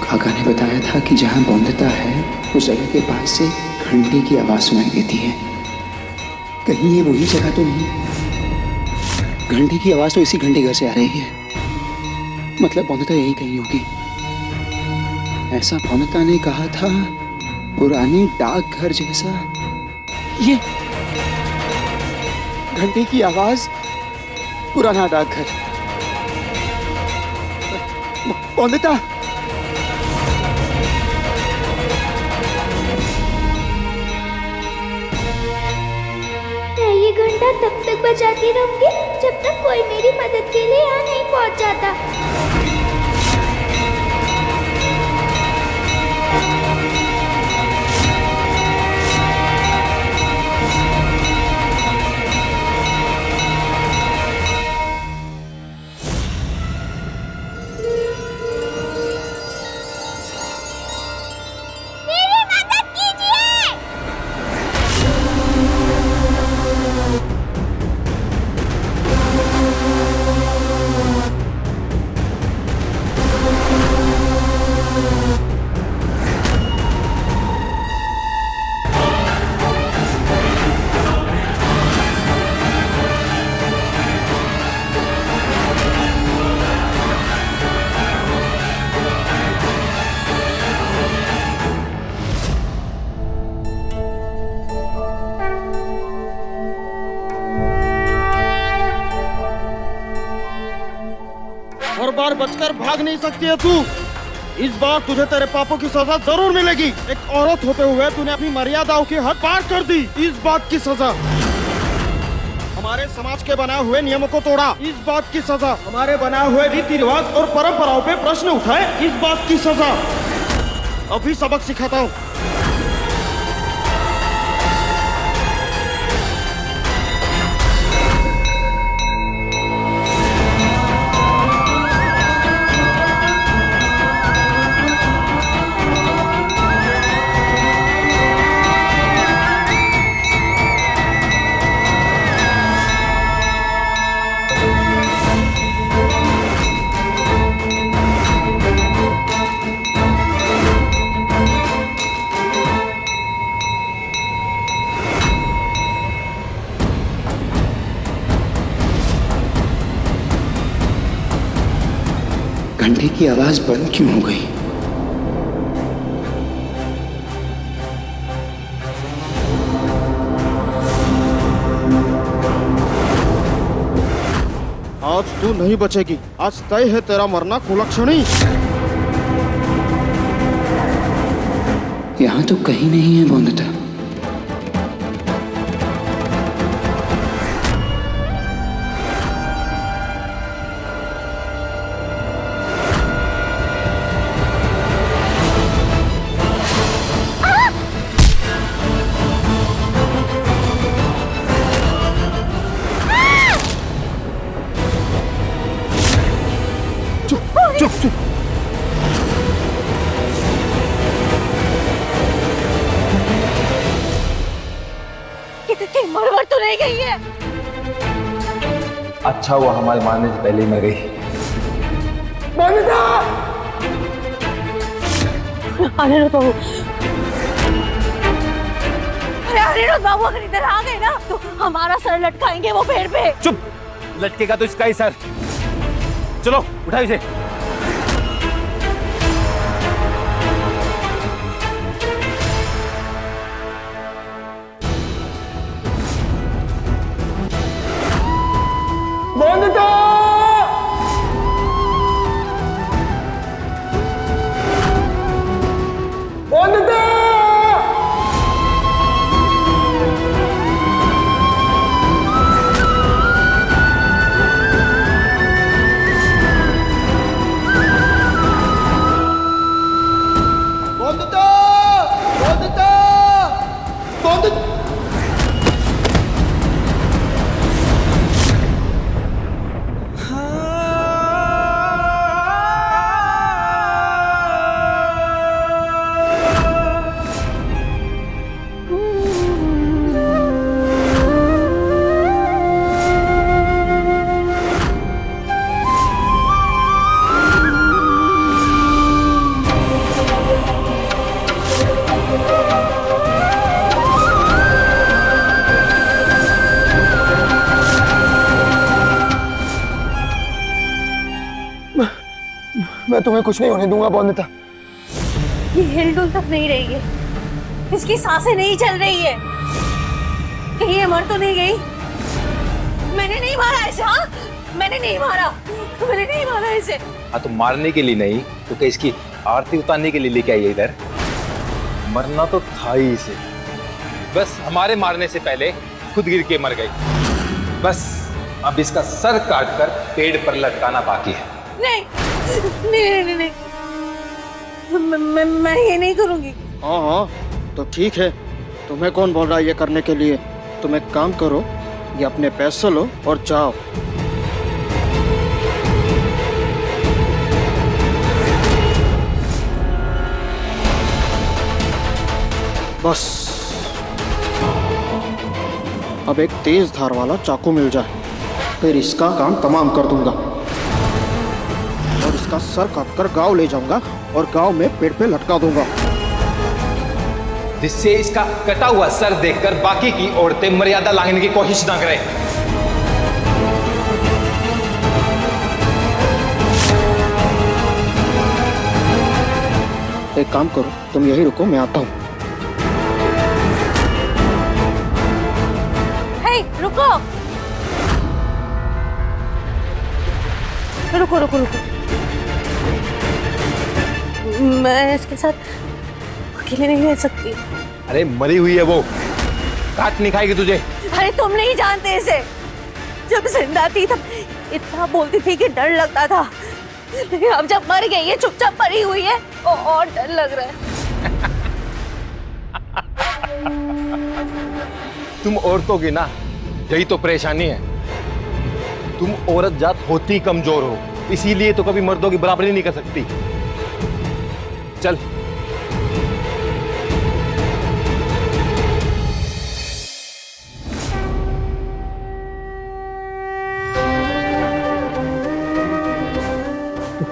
काका ने बताया था कि जहाँ बौंदता है उस जगह के पास से घंटी की आवाज सुनाई देती है। कहीं ये वही जगह तो नहीं? घंटी की आवाज तो इसी घंटे घर से आ रही है, मतलब बौंदता यही कहीं होगी। ऐसा बौंदता ने कहा था, पुराने डाकघर जैसा। ये घंटे की आवाज, पुराना डाकघर। बौंदता, मैं ये घंटा तब तक बजाती रहूंगी जब तक कोई मेरी मदद के लिए यहाँ नहीं पहुँच जाता। हर बार बचकर भाग नहीं सकती है तू। इस बार तुझे तेरे पापों की सजा जरूर मिलेगी। एक औरत होते हुए तूने अपनी मर्यादाओं की हद पार कर दी, इस बात की सजा। हमारे समाज के बनाए हुए नियमों को तोड़ा, इस बात की सजा। हमारे बनाए हुए रीति रिवाज और परंपराओं पे प्रश्न उठाए, इस बात की सजा। अभी सबक सिखाता हूँ। घंटे की आवाज बंद क्यों हो गई? आज तू नहीं बचेगी। आज तय है तेरा मरना कुलक्षणी। यहाँ तो कहीं नहीं है बौंदता। चुप चुप। मरवर तो नहीं गई है। अच्छा वो हमारे मारने से पहले ही मर गई। अनिरुद्ध बाबू, अरे अनिरुद्ध बाबू अगर इधर आ गए ना तो हमारा सर लटकाएंगे वो पेड़ पे। चुप, लटकेगा तो इसका ही सर। चलो उठाओ इसे। मैं तुम्हें कुछ नहीं होने दूंगा बॉन्दिता। ये हिलडुल तक नहीं रही है, इसकी सांसें नहीं चल रही है, कहीं ये मर तो नहीं गई? मैंने नहीं मारा इसे, हाँ मैंने नहीं मारा इसे। हाँ तो मारने के लिए नहीं तो क्या इसकी आरती उतारने के लिए लेके आई है इधर? मरना तो था ही इसे, बस हमारे मारने से पहले खुद गिर के मर गई। बस अब इसका सर काट कर पेड़ पर लटकाना बाकी है। नहीं नहीं नहीं, नहीं। मैं ये नहीं करूंगी। हाँ हाँ तो ठीक है, तुम्हें कौन बोल रहा है ये करने के लिए? तुम एक काम करो, ये अपने पैसे लो और जाओ। बस अब एक तेज धार वाला चाकू मिल जाए, फिर इसका काम तमाम कर दूंगा और इसका सर काट कर गाँव ले जाऊंगा और गांव में पेड़ पे लटका दूंगा, जिससे इसका कटा हुआ सर देखकर बाकी की औरतें मर्यादा लांघने की कोशिश ना करें। एक काम करो, तुम यही रुको, मैं आता हूँ। हे रुको रुको रुको रुको, मैं इसके साथ अकेले नहीं रह सकती। अरे मरी हुई है वो, काट नहीं खाएगी तुझे। अरे तुम नहीं जानते इसे, जब जिंदा थी तब इतना बोलती थी कि डर लगता था, लेकिन अब जब मर गई है चुपचाप मरी हुई है और डर लग रहा है। तुम औरतों की ना यही तो परेशानी है, तुम औरत जात होती कमजोर हो, इसीलिए तो कभी मर्दों की बराबरी नहीं कर सकती। चल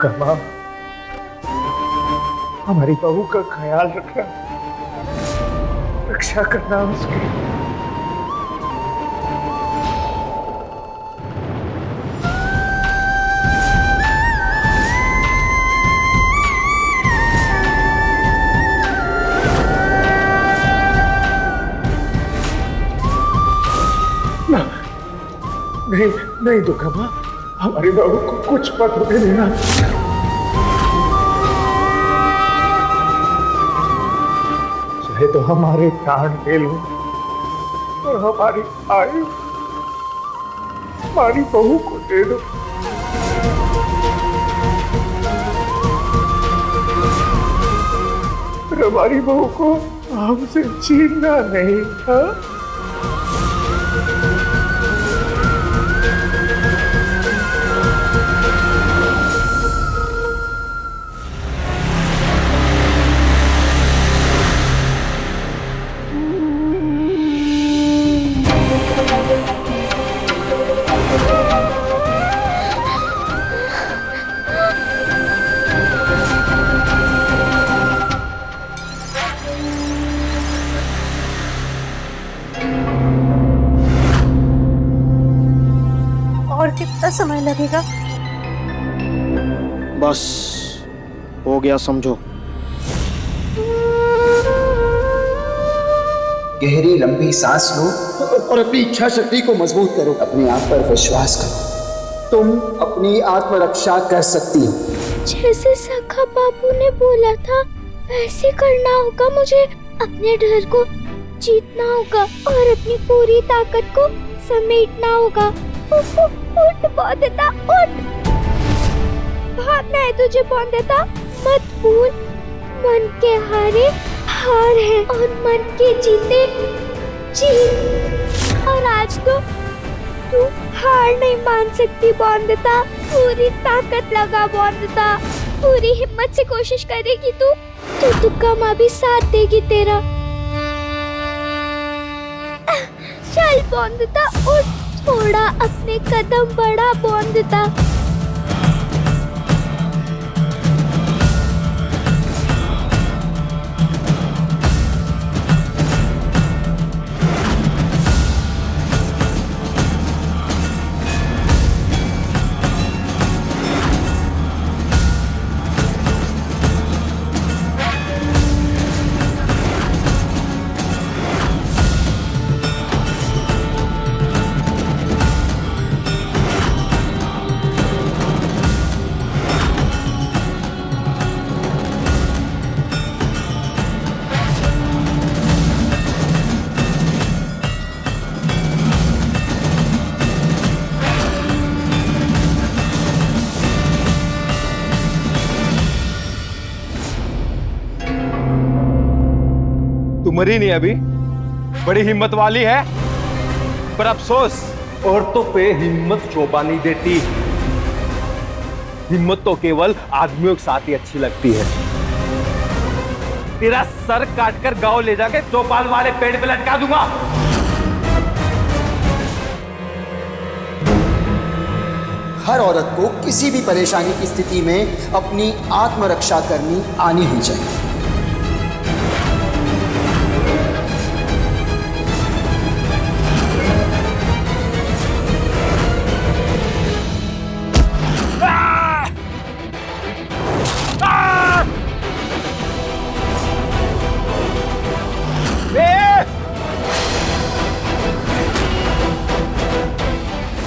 कमा हमारी बहू का ख्याल रखना, रक्षा करना उसकी। नहीं नहीं दुर्गा माँ, हमारी बहू को कुछ मत होने देना। चाहे तो हमारे प्राण ले लो और हमारी आयु हमारी बहू को दे दो। पर हमारी बहू को हमसे छीनना नहीं था। और कितना समय लगेगा? बस हो गया समझो। गहरी लंबी सांस लो और अपनी इच्छा शक्ति को मजबूत करो। अपने आप पर विश्वास करो, तुम अपनी आत्मरक्षा कर सकती हो। जैसे सखा बाबू ने बोला था वैसे करना होगा मुझे। अपने डर को जीतना होगा और अपनी पूरी ताकत को समेटना होगा। उठ बॉन्दिता उठ, भागना है तुझे बॉन्दिता, मत भूल मन के हारे हार है और मन के जीते जीत। और आज तो तू हार नहीं मान सकती बॉन्दिता, पूरी ताकत लगा बॉन्दिता, पूरी हिम्मत से कोशिश करेगी तू तो दुर्गा माँ भी साथ देगी तेरा। चल बॉन्दिता उठ, थोड़ा अपने कदम बढ़ा बॉन्दिता। मरी नहीं अभी, बड़ी हिम्मत वाली है, पर अफसोस औरतों पे हिम्मत शोभा नहीं देती। हिम्मत तो केवल आदमियों के साथ ही अच्छी लगती है। तेरा सर काटकर गांव ले जाके चौपाल वाले पेड़ पे लटका दूंगा। हर औरत को किसी भी परेशानी की स्थिति में अपनी आत्मरक्षा करनी आनी ही चाहिए।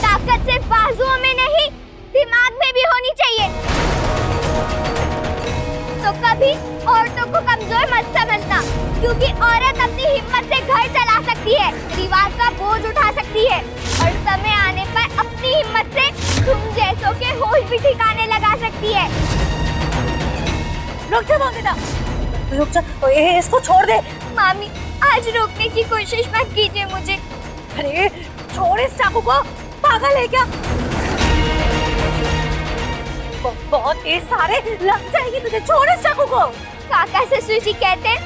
ताकत सिर्फ बाजुओं में नहीं, दिमाग में भी होनी चाहिए। तो कभी औरतों को कमजोर मत समझना, क्योंकि औरत अपनी हिम्मत से घर चला सकती है, परिवार का बोझ उठा सकती है और समय आने पर अपनी हिम्मत से तुम जैसों के होश भी ठिकाने लगा सकती है। रुक जा मोनिका, रुक जा, इसको छोड़ दे। मामी, आज रोकने की कोशिश मत कीजिए मुझे। अरे छोड़ इस चाकू को, पागल है क्या? बहुत तेज सारे लग जाएगी तुझे, छोड़ इस चाकू को। काका ससुर जी कहते हैं,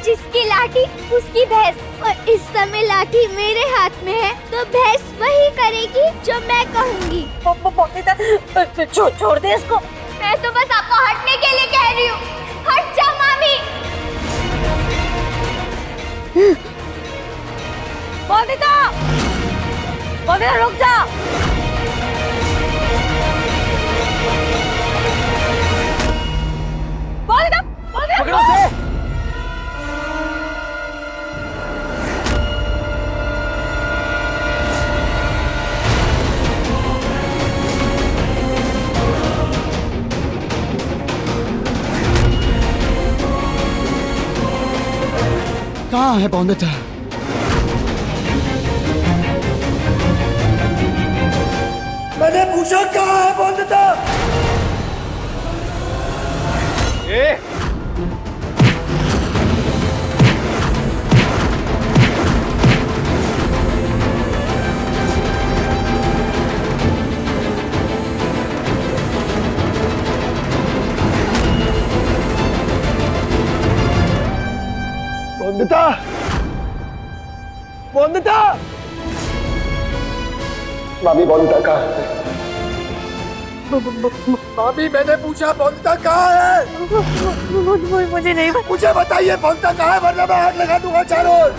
जिसकी लाठी उसकी भैंस, और इस समय लाठी मेरे हाथ में है तो भैंस वही करेगी जो मैं कहूँगी। छोड़ दे इसको। मैं तो बस आपको हटने के लिए कह रही हूँ। हट जा मामी। मोनिका, मोनिका रुक जा। मोनिका, मोनिका पकड़ो से। कहाँ है बौंदता? मैंने पूछा कहाँ है बौंदता? ए! बौंदता, बौंदता, मामी बौंदता कहाँ है? मामी मैंने पूछा बौंदता कहाँ है? मुझे नहीं मुझे बताइए बौंदता कहाँ है, वरना मैं आग लगा दूंगा चारों ओर।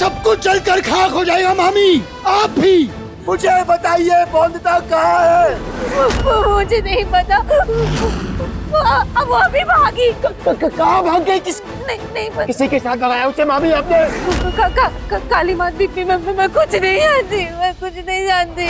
सब कुछ जलकर खाक हो जाएगा मामी, आप भी। मुझे बताइए बौंदता कहाँ है? मुझे नहीं पता। अब वो अभी भागी। कहाँ भाग गई? नहीं पता। किसी के साथ लगाया उसे मामी आपने? काली माँ दीपी, मैं कुछ नहीं जानती, मैं कुछ नहीं जानती।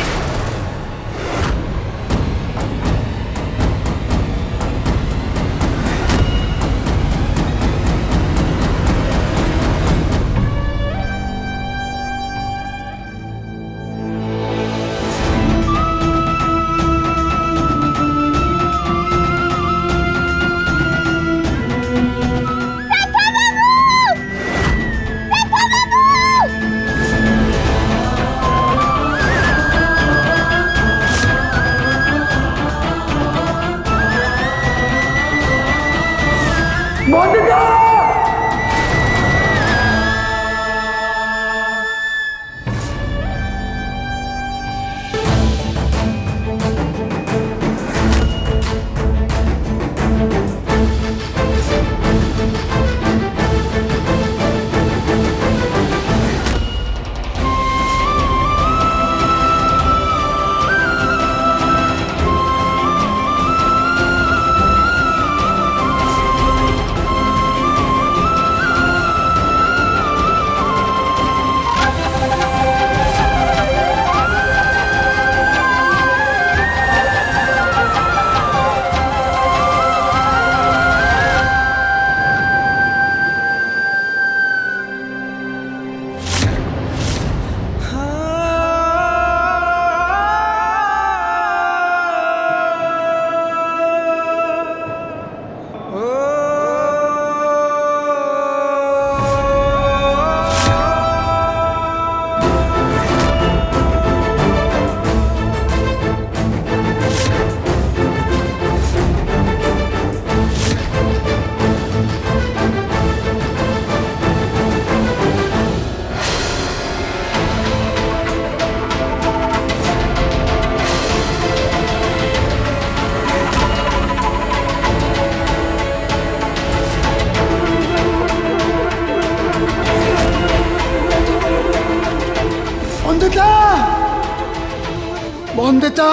बॉन्दिता,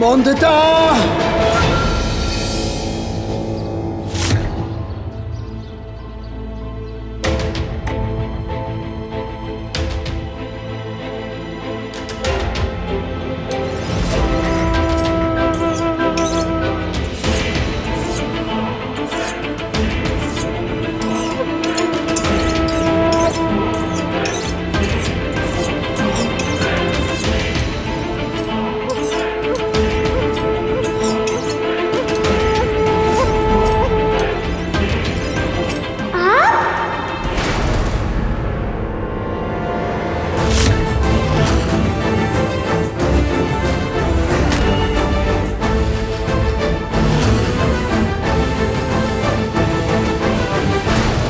बॉन्दिता।